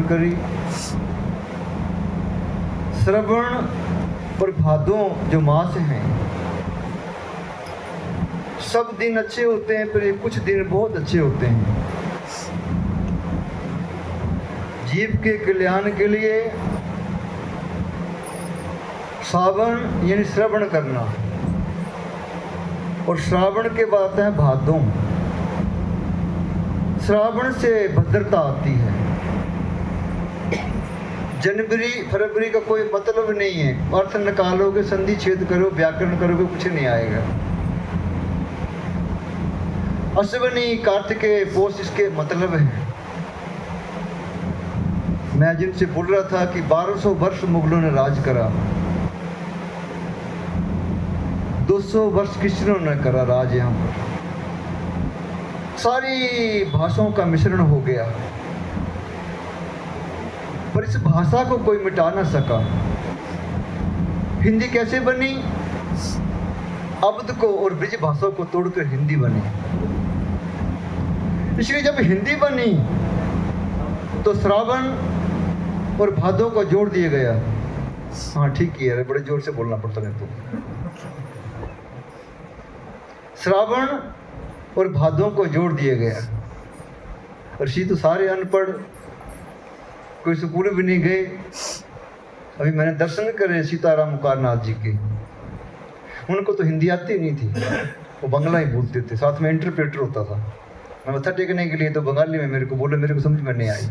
करी। श्रवण और भादों जो मास हैं, सब दिन अच्छे होते हैं, पर कुछ दिन बहुत अच्छे होते हैं। जीव के कल्याण के लिए श्रावण यानी श्रवण करना, और श्रावण के बाद है भादों। श्रावण से भद्रता आती है। जनवरी फरवरी का कोई मतलब नहीं है। अर्थ निकालोगे, संधि छेद करो, व्याकरण करोगे, कुछ नहीं आएगा। अश्विनी कार्तिकेय पौष इसके मतलब है। मैं जिनसे बोल रहा था कि 1200 वर्ष मुगलों ने राज करा, 200 वर्ष किसनों ने करा राज। यहाँ पर सारी भाषाओं का मिश्रण हो गया, पर इस भाषा को कोई मिटा ना सका। हिंदी कैसे बनी? अवध को और ब्रिज भाषा को तोड़कर हिंदी बनी। इसलिए जब हिंदी बनी तो श्रावण और भादों को जोड़ दिया गया। हाँ ठीक है, बड़े जोर से बोलना पड़ता है। तो श्रावण और भादों को जोड़ दिया गया। ऋषि तो सारे अनपढ़, कोई स्कूल भी नहीं गए। अभी मैंने दर्शन करे सीताराम मुकारनाथ जी के, उनको तो हिंदी आती नहीं थी, वो बंगला ही बोलते थे। साथ में इंटरप्रेटर होता था। मैं मत्था टेकने के लिए तो बंगाली में मेरे को बोले, मेरे को समझ में नहीं आई।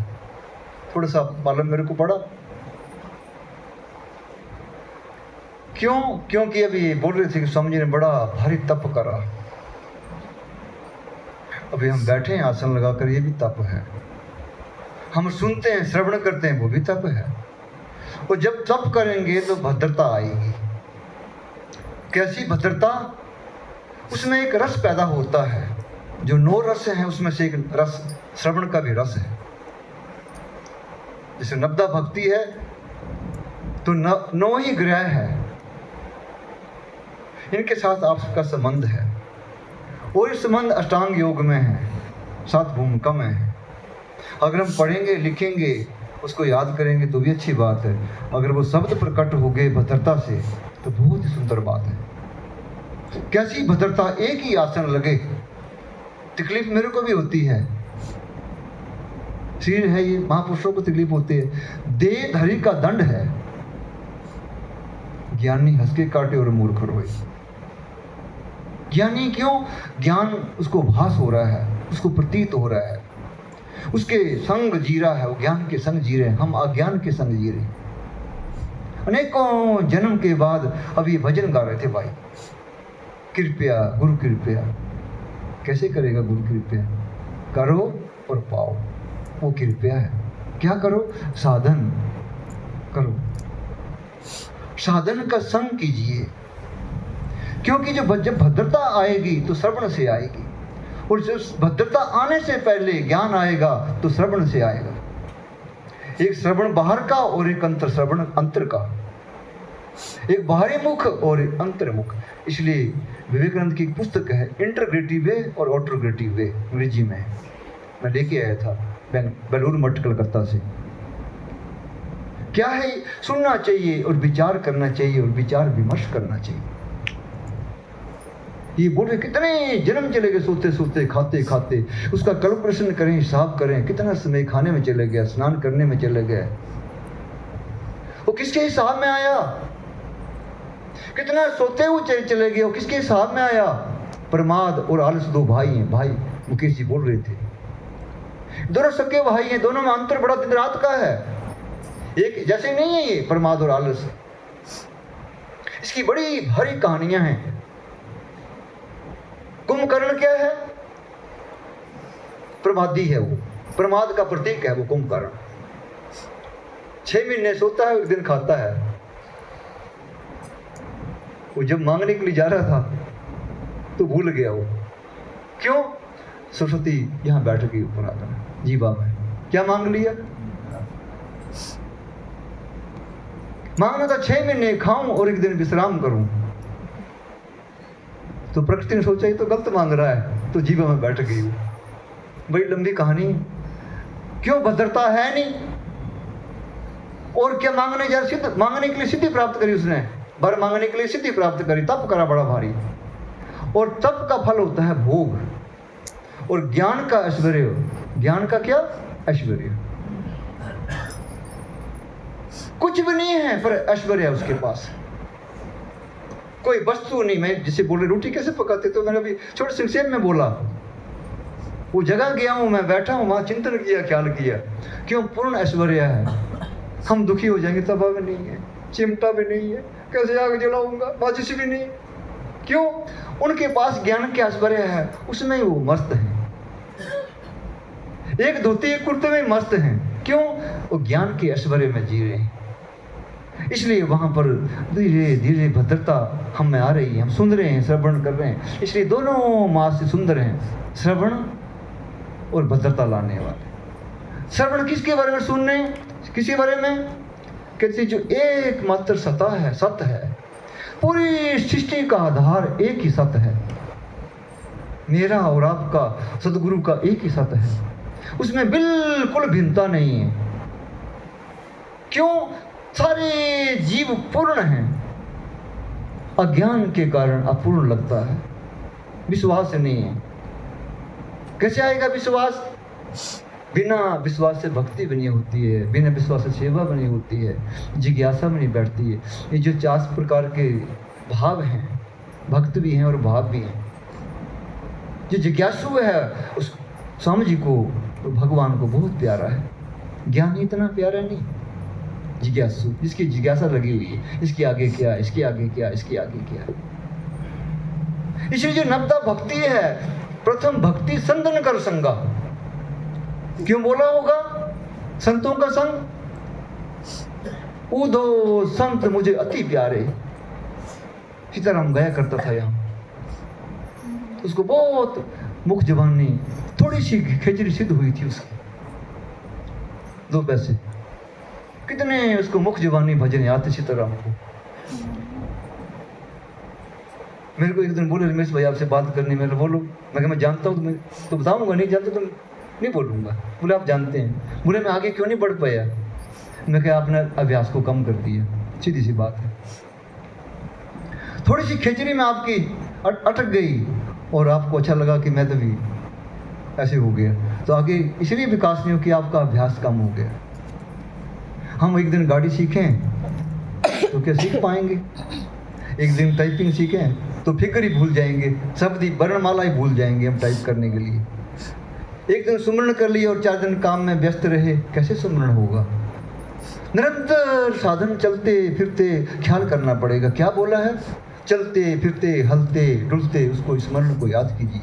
थोड़ा सा मालूम मेरे को पड़ा। क्यों? क्योंकि अभी बोल रहे थे कि स्वामी जी ने बड़ा भारी तप करा। अभी हम बैठे हैं आसन लगाकर, ये भी तप है। हम सुनते हैं, श्रवण करते हैं, वो भी तप है। और जब तप करेंगे तो भद्रता आएगी। कैसी भद्रता? उसमें एक रस पैदा होता है। जो 9 रस हैं उसमें से एक रस श्रवण का भी रस है। जैसे नवदा भक्ति है तो 9 ही ग्रह है, इनके साथ आपका संबंध है। और ये संबंध अष्टांग योग में है, 7 भूमिका में है। अगर हम पढ़ेंगे, लिखेंगे, उसको याद करेंगे तो भी अच्छी बात है। अगर वो शब्द प्रकट हो गए भद्रता से तो बहुत ही सुंदर बात है। कैसी भद्रता! एक ही आसन लगे। तकलीफ मेरे को भी होती है। शरीर है ये, महापुरुषों को तकलीफ होती है। देह धरी का दंड है। ज्ञानी हंस के काटे और मूर्ख रोए। ज्ञानी क्यों? ज्ञान उसको भास हो रहा है, उसको प्रतीत हो रहा है, उसके संग जी रहा है। वो ज्ञान के संग जी रहे हैं, हम अज्ञान के संग जी रहे हैं। अनेकों जन्म के बाद अब ये भजन गा रहे थे भाई। कृपया गुरु कृपया। कैसे करेगा गुरु कृपया? करो और पाओ, वो कृपया है। क्या करो? साधन करो, साधन का संग कीजिए। क्योंकि जब भद्रता आएगी तो श्रवण से आएगी, और जब भद्रता आने से पहले ज्ञान आएगा तो श्रवण से आएगा। एक श्रवण बाहर का और एक अंतर श्रवण अंतर का। एक बाहरी मुख और एक अंतर्मुख। इसलिए विवेकानंद की एक पुस्तक है, इंटरग्रेटिव वे और ऑटोग्रेटिव वे, अंग्रेजी में। मैं लेके आया था बेलूर मठ कलकत्ता से। क्या है? सुनना चाहिए और विचार करना चाहिए और विचार विमर्श करना चाहिए। ये बोल रहे कितने जन्म चले गए, सोते सोते, खाते खाते। उसका कल प्रश्न करें, हिसाब करें, कितना समय खाने में चले गया, स्नान करने में चले गए। वो किसके हिसाब में आया? कितना सोते हुए चले गए, वो किसके हिसाब में आया? प्रमाद और आलस 2 भाई हैं। भाई मुकेश जी बोल रहे थे, दोनों सगे भाई हैं, दोनों में अंतर बड़ा दिन रात का है। एक जैसे नहीं है ये प्रमाद और आलस। इसकी बड़ी भारी कहानियां हैं। कुंभकर्ण क्या है? प्रमादी है वो, प्रमाद का प्रतीक है वो कुंभकर्ण। 6 महीने सोता है, 1 दिन खाता है। वो जब मांगने के लिए जा रहा था तो भूल गया वो। क्यों? सरस्वती यहां बैठ गई ऊपर आकर जीवा में। क्या मांग लिया? मांगना था 6 महीने खाऊं और 1 दिन विश्राम करूं। तो प्रकृति ने सोचा ये तो गलत मांग रहा है, तो जीवा में बैठ गई। बड़ी लंबी कहानी। क्यों? भद्रता है नहीं। और क्या मांगने जा सिद्ध, मांगने के लिए सिद्धि प्राप्त करी उसने, वर मांगने के लिए सिद्धि प्राप्त करी, तप करा बड़ा भारी, और तप का फल होता है भोग, और ज्ञान का ऐश्वर्य, ज्ञान का क्या ऐश्वर्य, कुछ भी नहीं है पर ऐश्वर्य है उसके पास, कोई वस्तु नहीं। मैं जिसे बोले रोटी कैसे पकाते, तो मैंने अभी छोटे संक्षेप में बोला, वो जगह गया हूं, मैं बैठा हूं, वहां चिंतन किया, ख्याल किया, क्यों पूर्ण ऐश्वर्य है। हम दुखी हो जाएंगे, तवा भी नहीं है, चिमटा भी नहीं है, कैसे आग जलाऊंगा, माचिस भी नहीं, क्यों? उनके पास ज्ञान के ऐश्वर्य है, उसमें वो मस्त है, एक धोती एक कुर्ते में मस्त हैं, क्यों? वो ज्ञान के ऐश्वर्य में जी रहे हैं। इसलिए वहां पर धीरे धीरे भद्रता हम में आ रही है, हम सुन रहे हैं, श्रवण कर रहे हैं, इसलिए दोनों मास से सुंदर हैं, श्रवण और भद्रता लाने वाले। श्रवण किसके बारे में सुन रहे हैं, किसी बारे में? कहते जो एकमात्र सत्ता है, सत्य है, पूरी सृष्टि का आधार एक ही सत्य है, मेरा और आपका सदगुरु का एक ही सत्य है, उसमें बिल्कुल भिन्नता नहीं है। क्यों? सारे जीव पूर्ण हैं, अज्ञान के कारण अपूर्ण लगता है, विश्वास नहीं है। कैसे आएगा विश्वास? बिना विश्वास से भक्ति भी नहीं होती है, बिना विश्वास से सेवा भी नहीं होती है, जिज्ञासा भी नहीं बैठती है। ये जो 4 प्रकार के भाव हैं, भक्त भी हैं और भाव भी हैं। जो जिज्ञासु है उस स्वामी जी को, तो भगवान को बहुत प्यारा है, ज्ञान इतना प्यारा नहीं, जिज्ञासु, इसकी जिज्ञासा लगी हुई है, इसके आगे क्या, इसके आगे क्या, इसके आगे क्या। इसलिए जो नवदा भक्ति है, प्रथम भक्ति संतन कर संगा, क्यों बोला होगा? संतों का संग, उदो संत मुझे अति प्यारे। सीताराम गया करता था यहाँ, उसको बहुत मुख जबानी, थोड़ी सी खिचड़ी सिद्ध हुई थी उसकी, 2 पैसे, कितने उसको मुख जबानी भजन याद थे सीताराम को। मेरे को एक दिन बोले, रमेश भाई आपसे बात करनी, मैंने बोलो, मैं जानता हूँ, मैं तो बताऊंगा, नहीं जानता तो नहीं बोलूंगा। बोले आप जानते हैं। बोले मैं आगे क्यों नहीं बढ़ पाया? मैं कहा आपने अभ्यास को कम कर दिया, सीधी सी बात है। थोड़ी सी खिचड़ी में आपकी अटक गई और आपको अच्छा लगा कि मैं तो भी ऐसे हो गया, तो आगे इसलिए विकास नहीं हो कि आपका अभ्यास कम हो गया। हम एक दिन गाड़ी सीखें तो क्या सीख पाएंगे? एक दिन टाइपिंग सीखें तो फिगर ही भूल जाएंगे, शब्द ही, वर्णमाला ही भूल जाएंगे हम टाइप करने के लिए। एक दिन सुमरण कर लिए और 4 दिन काम में व्यस्त रहे, कैसे सुमरण होगा? निरंतर साधन, चलते फिरते ख्याल करना पड़ेगा। क्या बोला है? चलते फिरते हलते डुलते उसको, स्मरण को याद कीजिए।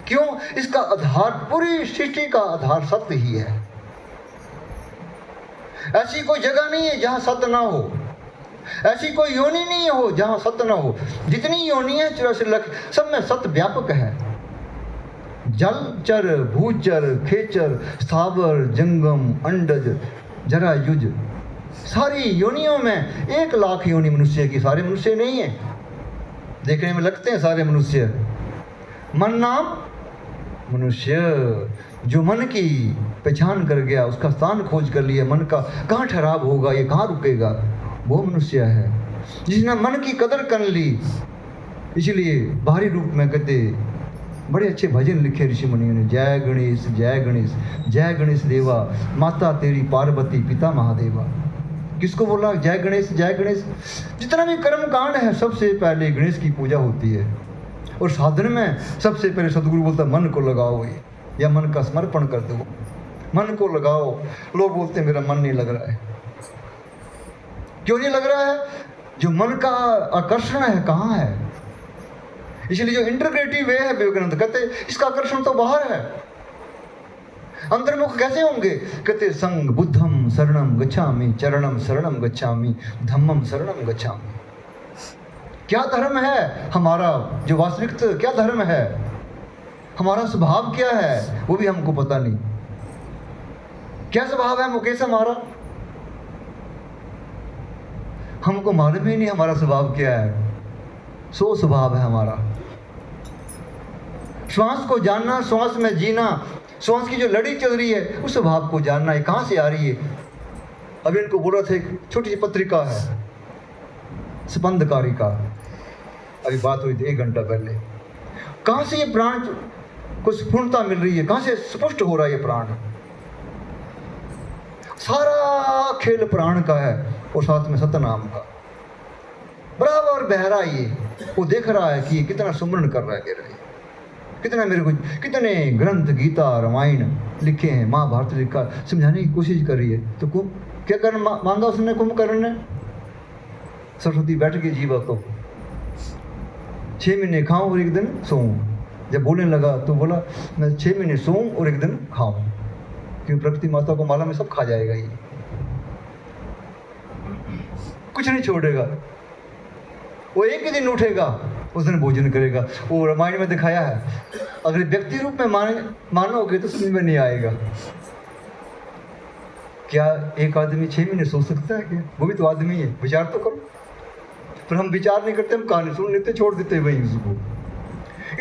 क्यों? इसका आधार, पूरी सृष्टि का आधार सत्य ही है। ऐसी कोई जगह नहीं है जहां सत्य ना हो, ऐसी कोई योनि नहीं हो जहां सत्य ना हो। जितनी योनि है 84 लाख, सब में सत्य व्यापक है। जल चर, भूचर, खेचर, स्थावर, जंगम, अंडज, जरा युज, सारी योनियों में 1 लाख योनि मनुष्य की। सारे मनुष्य नहीं है, देखने में लगते हैं सारे मनुष्य। मन नाम मनुष्य, जो मन की पहचान कर गया, उसका स्थान खोज कर लिया, मन का कहाँ ठहराव होगा, ये कहाँ रुकेगा, वो मनुष्य है। जिसने मन की कदर कर ली, इसलिए बाहरी रूप में कहते बड़े अच्छे भजन लिखे ऋषि मुनियों ने, जय गणेश जय गणेश, जय गणेश देवा, माता तेरी पार्वती, पिता महादेवा। किसको बोला जय गणेश जय गणेश? जितना भी कर्म कांड है सबसे पहले गणेश की पूजा होती है, और साधन में सबसे पहले सदगुरु बोलता मन को लगाओ, या मन का समर्पण कर दो, मन को लगाओ। लोग बोलते हैं मेरा मन नहीं लग रहा है। क्यों नहीं लग रहा है? जो मन का आकर्षण है कहाँ है? इसलिए जो इंटीग्रेटिव वे है, विवेकानंद कहते इसका आकर्षण तो बाहर है। अंतर्मुख कैसे होंगे? कहते संग बुद्धम शरणम गच्छामि, चरणम शरणम गच्छामि, धम्मम शरणम गच्छामि। क्या धर्म है हमारा? जो वास्तविक क्या धर्म है, हमारा स्वभाव क्या है, वो भी हमको पता नहीं। क्या स्वभाव है मुकेश हमारा? हमको मालूम ही नहीं हमारा स्वभाव क्या है। सो स्वभाव है हमारा। श्वास को जानना, श्वास में जीना, श्वास की जो लड़ी चल रही है उस स्वभाव को जानना है, कहाँ से आ रही है, अभी इनको बोला था, एक छोटी सी पत्रिका है स्पंदकारी का, अभी बात हुई थी 1 घंटा पहले। कहाँ से ये प्राण को स्फूर्णता मिल रही है, कहाँ से स्पष्ट हो रहा है ये प्राण? सारा खेल प्राण का है और साथ में सतनाम का। बराबर बहरा ये, वो देख रहा है कि ये कितना सुमरण कर रहा है मेरा, कितना मेरे को, कितने ग्रंथ गीता रामायण लिखे हैं, महाभारत लिखा, समझाने की कोशिश कर रही है। तो क्या करना मांगा उसने कुंभकर्ण ने? सरस्वती बैठ गई जीवा को, 6 महीने खाऊं और 1 दिन सोऊं। जब बोलने लगा तो बोला मैं 6 महीने सोऊं और 1 दिन खाऊं, क्योंकि प्रकृति माता को माला में सब खा जाएगा, ये कुछ नहीं छोड़ेगा। वो एक ही दिन उठेगा, उस दिन भोजन करेगा। वो रामायण में दिखाया है, अगर व्यक्ति रूप में मानोगे तो समझ में नहीं आएगा। क्या एक आदमी 6 महीने सो सकता है क्या? वो भी तो आदमी है, विचार तो करो। पर हम विचार नहीं करते, हम कहानी सुन लेते, छोड़ देते वही उसको।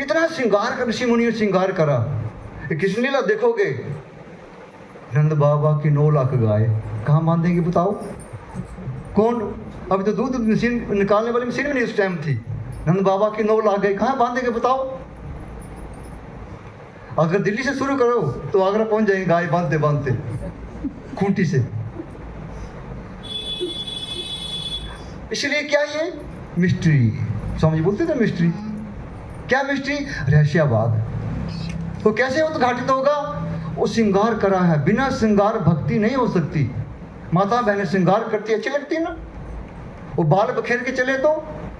इतना श्रृंगार कर, ऋषि मुनि ने श्रृंगार करा। कृष्ण लीला देखोगे, नंद बाबा की 9 लाख गाय कहाँ बांधेंगे बताओ? कौन? अभी तो दूध मशीन निकालने वाली मशीन भी नहीं उस टाइम थी। नंद बाबा की 9 लाख गाय कहाँ बांधेंगे बताओ? अगर दिल्ली से शुरू करो तो आगरा पहुंच जाएंगे गाय बांधते बांधते खूंटी से। इसलिए क्या ये मिस्ट्री, स्वामी जी बोलते थे मिस्ट्री। क्या मिस्ट्री? रहस्यवाद। वो कैसे उद्घाटित होगा? वो श्रृंगार करा है, बिना श्रृंगार भक्ति नहीं हो सकती। माता बहनें श्रृंगार करती, अच्छी लगती है ना? वो बाल बखेर के चले तो,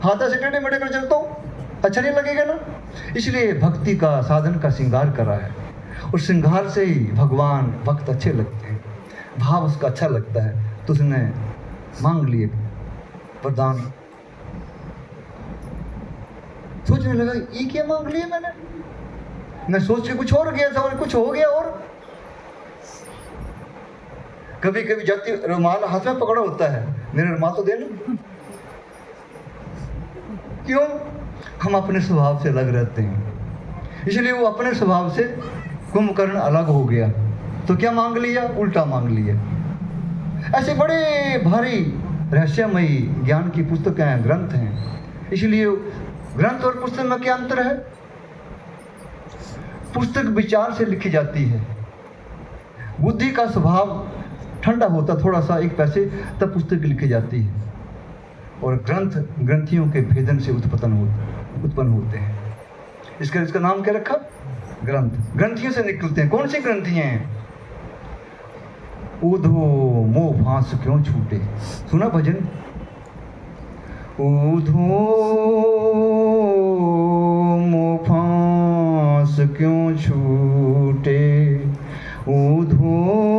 हाथा से टेढ़े मेढ़े कर चल तो अच्छा नहीं लगेगा ना? इसलिए भक्ति का साधन का श्रृंगार करा है, और श्रृंगार से ही भगवान भक्त अच्छे लगते हैं, भाव उसका अच्छा लगता है। तो उसने मांग लिए वरदान। सोचने लगा ये क्या मांग लिया मैंने? मैं सोच के कुछ और गया था और कुछ हो गया। और कभी कभी जाती रुमाल हाथ में पकड़ा होता है, मेरा रुमाल तो देना। क्यों? हम अपने स्वभाव से अलग रहते हैं, इसलिए वो अपने स्वभाव से कुंभकर्ण अलग हो गया। तो क्या मांग लिया? उल्टा मांग लिया। ऐसे बड़े भारी रहस्यमयी ज्ञान की पुस्तकें हैं, ग्रंथ हैं। इसलिए ग्रंथ और पुस्तक में क्या अंतर है? पुस्तक विचार से लिखी जाती है, बुद्धि का स्वभाव ठंडा होता थोड़ा सा, एक पैसे, तब पुस्तक लिखी जाती है। और ग्रंथ ग्रंथियों के भेदन से उत्पन्न होते हैं। इसका नाम क्या रखा? ग्रंथ। ग्रंथियों से निकलते हैं। कौन सी ग्रंथियां हैं? ऊधो मोह फांस क्यों छूटे, सुना भजन? ऊधो मोह फांस क्यों छूटे, ऊधो